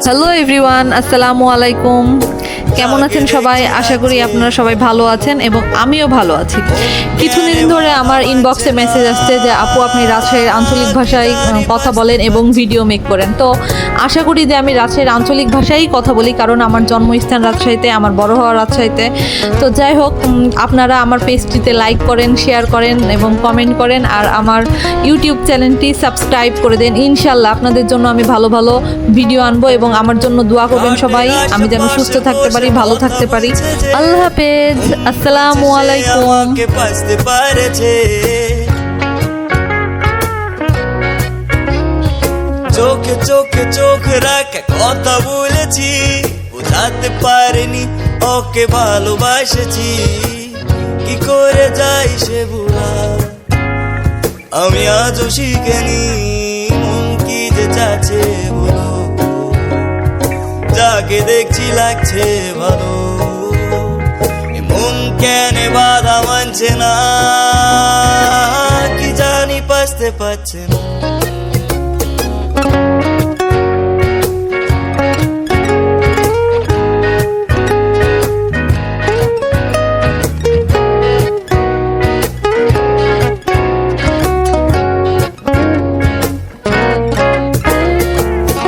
Hello everyone, আসসালামু আলাইকুম। কেমন আছেন সবাই? আশা করি আপনারা সবাই ভালো আছেন এবং আমিও ভালো আছি। কিছুদিন ধরে আমার ইনবক্সে মেসেজ আসছে যে আপু আপনি রাজশাহীর আঞ্চলিক ভাষায় কথা বলেন এবং ভিডিও মেক করেন। তো আশা করি যে আমি রাজশাহীর আঞ্চলিক ভাষায়ই কথা বলি, কারণ আমার জন্মস্থান রাজশাহীতে, আমার বড় হওয়া রাজশাহীতে। তো যাই হোক, আপনারা আমার পেজটিতে লাইক করেন, শেয়ার করেন এবং কমেন্ট করেন, আর আমার ইউটিউব চ্যানেলটি সাবস্ক্রাইব করে দেন। ইনশাল্লাহ আপনাদের জন্য আমি ভালো ভালো ভিডিও আনবো এবং আমার জন্য দোয়া করবেন সবাই, আমি যেন সুস্থ থাকতে পারি, ভালো থাকতে পারি। আল্লাহ হাফেজ, আসসালামু আলাইকুম। চোখে চোখে চোখ রাখে কথা বলেছি, বোঝাতে পারিনি ওকে ভালোবাসেছি। কি করে যাই সে ভুলা, আমি আজও শিখিনি। মন কি যে চাচ্ছে বলো, যাকে দেখছি লাগছে ভালো। মন কেন বাধা মানছে না, কি জানি বাঁচতে পারছে না।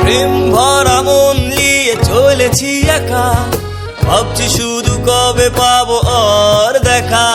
প্রেম ভরা মন নিয়ে চলেছি একা, ভাবছি শুধু কবে পাবো ওর দেখা।